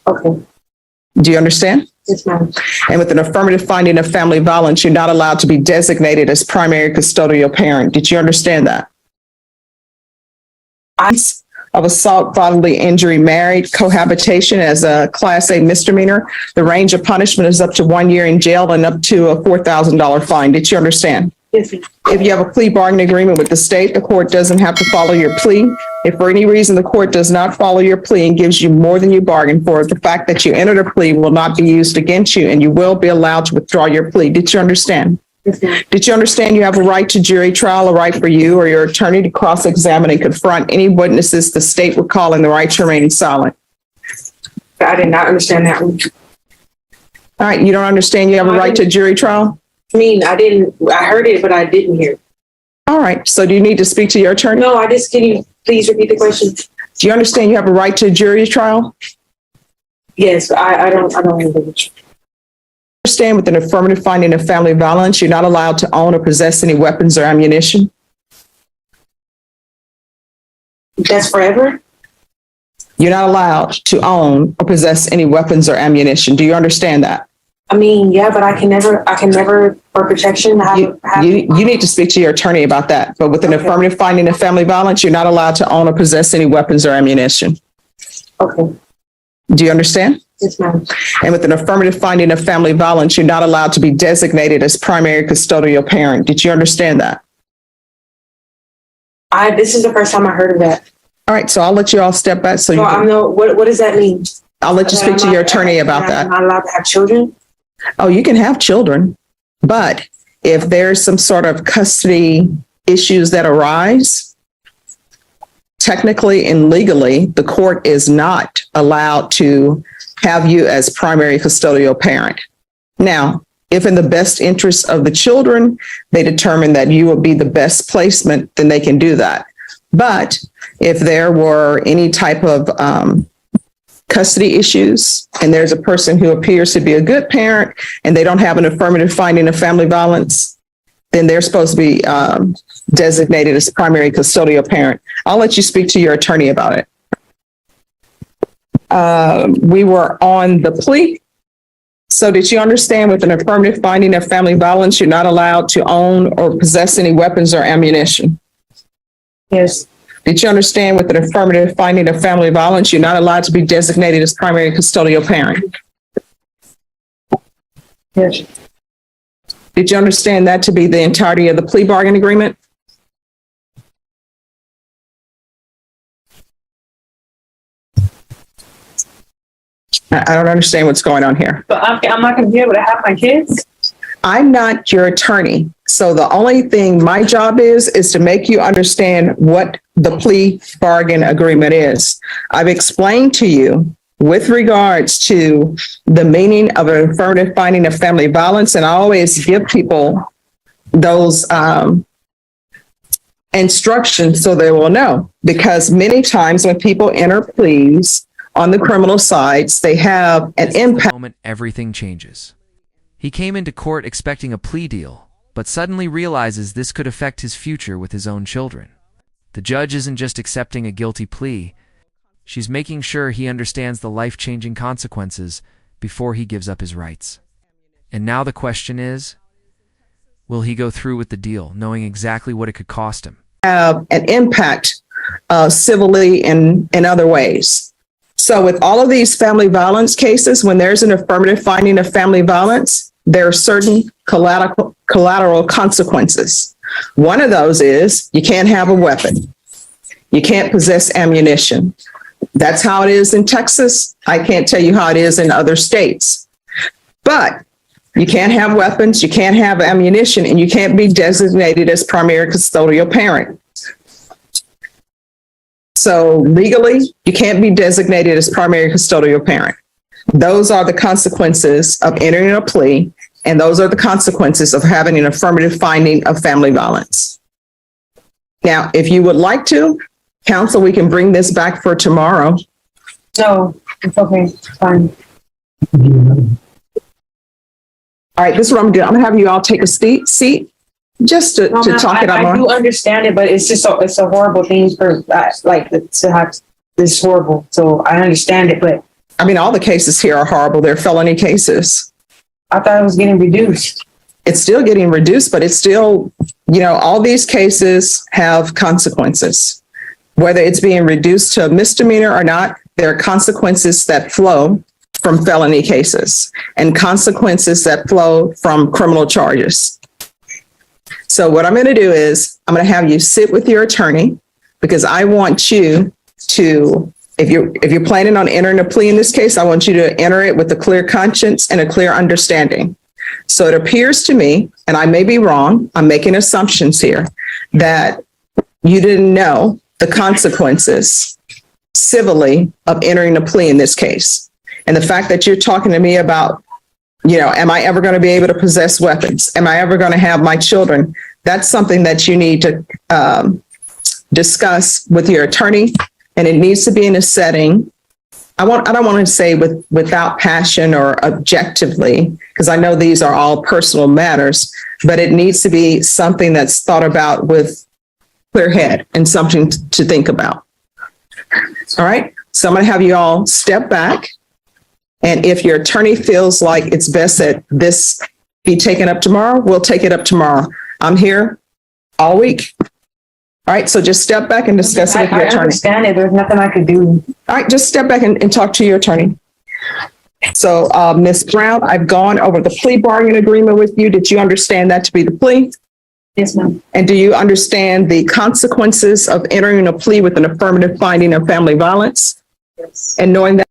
Okay. Do you understand? Yes, ma'am. And with an affirmative finding of family violence, you're not allowed to be designated as primary custodial parent. Did you understand that? Of assault, bodily injury, married, cohabitation as a Class A misdemeanor. The range of punishment is up to 1 year in jail and up to a $4,000 fine. Did you understand? Yes, ma'am. If you have a plea bargaining agreement with the state, the court doesn't have to follow your plea. If for any reason the court does not follow your plea and gives you more than you bargained for, the fact that you entered a plea will not be used against you and you will be allowed to withdraw your plea. Did you understand? Yes, ma'am. Did you understand you have a right to jury trial, a right for you or your attorney to cross-examine and confront any witnesses the state would call in the right to remain silent? I did not understand that one. All right, you don't understand you have a right to jury trial? I mean, I heard it, but I didn't hear it. All right, so do you need to speak to your attorney? No, can you please repeat the question? Do you understand you have a right to jury trial? Yes, I don't Understand with an affirmative finding of family violence, you're not allowed to own or possess any weapons or ammunition? That's forever? You're not allowed to own or possess any weapons or ammunition. Do you understand that? I mean, yeah, but I can never, for protection, You need to speak to your attorney about that. But with an affirmative finding of family violence, you're not allowed to own or possess any weapons or ammunition. Okay. Do you understand? Yes, ma'am. And with an affirmative finding of family violence, you're not allowed to be designated as primary custodial parent. Did you understand that? This is the first time I heard of that. All right, so I'll let you all step back. What does that mean? I'll let you speak to your attorney about that. I'm not allowed to have children? Oh, you can have children, but if there's some sort of custody issues that arise, technically and legally, the court is not allowed to have you as primary custodial parent. Now, if in the best interest of the children, they determine that you will be the best placement, then they can do that. But if there were any type of custody issues and there's a person who appears to be a good parent and they don't have an affirmative finding of family violence, then they're supposed to be designated as primary custodial parent. I'll let you speak to your attorney about it. We were on the plea. So did you understand with an affirmative finding of family violence, you're not allowed to own or possess any weapons or ammunition? Yes. Did you understand with an affirmative finding of family violence, you're not allowed to be designated as primary custodial parent? Yes. Did you understand that to be the entirety of the plea bargain agreement? I don't understand what's going on here. But I'm not going to be able to have my kids? I'm not your attorney. So the only thing my job is to make you understand what the plea bargain agreement is. I've explained to you with regards to the meaning of an affirmative finding of family violence, and I always give people those instructions so they will know, because many times when people enter pleas on the criminal sides, they have an impact. Moment everything changes. He came into court expecting a plea deal, but suddenly realizes this could affect his future with his own children. The judge isn't just accepting a guilty plea, she's making sure he understands the life-changing consequences before he gives up his rights. And now the question is, will he go through with the deal, knowing exactly what it could cost him? Have an impact civilly and in other ways. So with all of these family violence cases, when there's an affirmative finding of family violence, there are certain collateral consequences. One of those is you can't have a weapon. You can't possess ammunition. That's how it is in Texas. I can't tell you how it is in other states. But you can't have weapons, you can't have ammunition, and you can't be designated as primary custodial parent. So legally, you can't be designated as primary custodial parent. Those are the consequences of entering a plea, and those are the consequences of having an affirmative finding of family violence. Now, if you would like to, counsel, we can bring this back for tomorrow. No, it's okay. It's fine. All right, this is what I'm doing. I'm gonna have you all take a seat just to talk it out more. I do understand it, but it's just it's a horrible thing for to have this horrible. So I understand it, but I mean, all the cases here are horrible. They're felony cases. I thought it was getting reduced. It's still getting reduced, but it's still, all these cases have consequences. Whether it's being reduced to a misdemeanor or not, there are consequences that flow from felony cases and consequences that flow from criminal charges. So what I'm going to do is I'm going to have you sit with your attorney, because I want you to, if you're planning on entering a plea in this case, I want you to enter it with a clear conscience and a clear understanding. So it appears to me, and I may be wrong, I'm making assumptions here, that you didn't know the consequences civilly of entering a plea in this case. And the fact that you're talking to me about, am I ever going to be able to possess weapons? Am I ever going to have my children? That's something that you need to discuss with your attorney, and it needs to be in a setting. I don't want to say without passion or objectively, because I know these are all personal matters, but it needs to be something that's thought about with clear head and something to think about. All right. So I'm going to have you all step back. And if your attorney feels like it's best that this be taken up tomorrow, we'll take it up tomorrow. I'm here all week. All right, so just step back and discuss it with your I attorney. understand it. There's nothing I could do. All right, just step back and talk to your attorney. So, Ms. Brown, I've gone over the plea bargaining agreement with you. Did you understand that to be the plea? Yes, ma'am. And do you understand the consequences of entering a plea with an affirmative finding of family violence? Yes. And knowing that?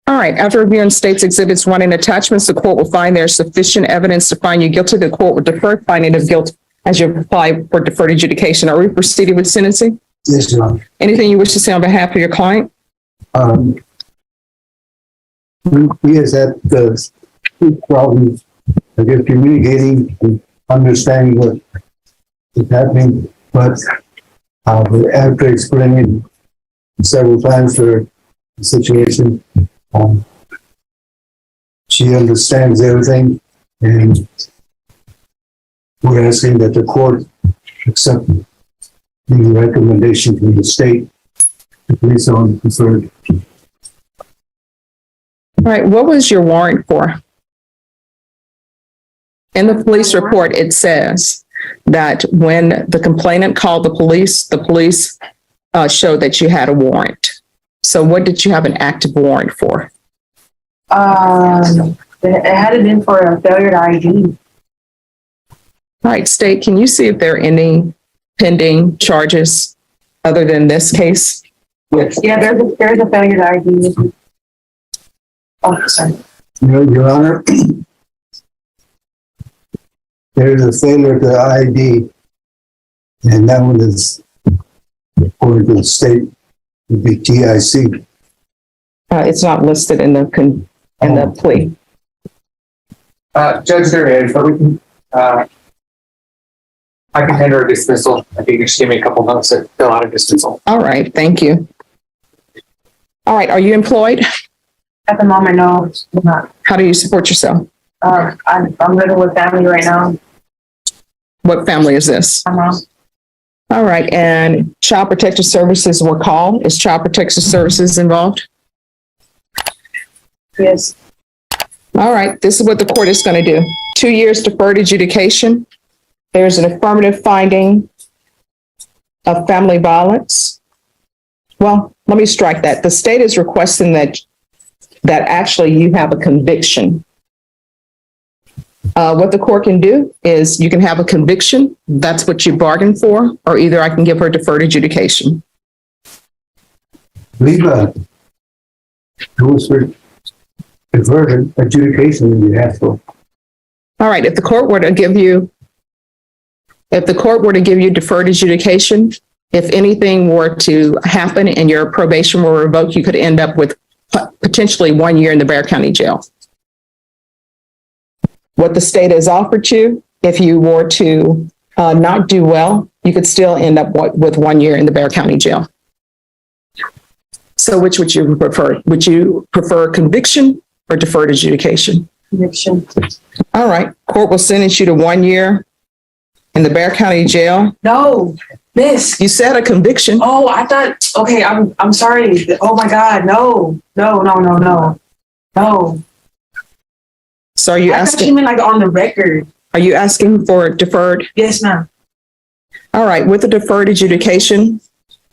All right, after reviewing state's exhibits 1 and attachments, the court will find there's sufficient evidence to find you guilty. The court will defer finding of guilt as you apply for deferred adjudication. Are we proceeding with sentencing? Yes, Your Honor. Anything you wish to say on behalf of your client? He has had two problems, I guess, communicating and understanding what is happening, but after explaining several times her situation, she understands everything, and we're asking that the court accept the recommendation from the state to place on deferred. All right, what was your warrant for? In the police report, it says that when the complainant called the police showed that you had a warrant. So what did you have an active warrant for? It had been for a failure to ID. All right, State, can you see if there are any pending charges other than this case? Yes. Yeah, there's a failure to ID. Oh, sorry. Your Honor, there's a failure to ID, and that one is, according to the state, would be TIC. It's not listed in the plea. Judge, there is, but we can, I can enter a dismissal. I think you just give me a couple notes to fill out a dismissal. All right, thank you. All right, are you employed? At the moment, no, I'm not. How do you support yourself? I'm living with family right now. What family is this? My mom. All right, and Child Protective Services were called. Is Child Protective Services involved? Yes. All right, this is what the court is going to do. 2 years deferred adjudication. There's an affirmative finding of family violence. Well, let me strike that. The state is requesting that actually you have a conviction. What the court can do is you can have a conviction. That's what you bargained for, or either I can give her deferred adjudication. Leave those for deferred adjudication you have for. All right, if the court were to give you deferred adjudication, if anything were to happen and your probation were revoked, you could end up with potentially 1 year in the Bexar County Jail. What the state has offered you, if you were to not do well, you could still end up with 1 year in the Bexar County Jail. So which would you prefer? Would you prefer conviction or deferred adjudication? Conviction. All right, court will sentence you to 1 year in the Bexar County Jail. No. Miss. You said a conviction. Oh, I thought, okay, I'm sorry. Oh my God, no. So are you I thought you asking, meant like on the record. are you asking for deferred? Yes, ma'am. All right, with the deferred adjudication,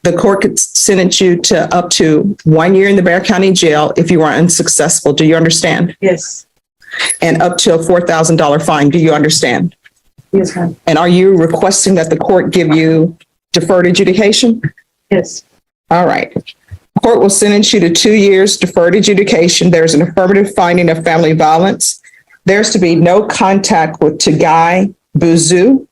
the court could sentence you to up to 1 year in the Bear County Jail if you are unsuccessful. Do you understand? Yes. And up to a $4,000 fine. Do you understand? Yes, ma'am. And are you requesting that the court give you deferred adjudication? Yes. All right. Court will sentence you to 2 years deferred adjudication. There's an affirmative finding of family violence. There's to be no contact with Tagai Buzu.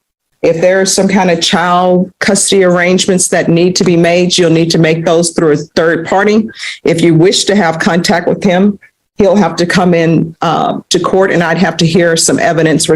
If there are some kind of child custody arrangements that need to be made, you'll need to make those through a third party. If you wish to have contact with him, he'll have to come in to court, and I'd have to hear some evidence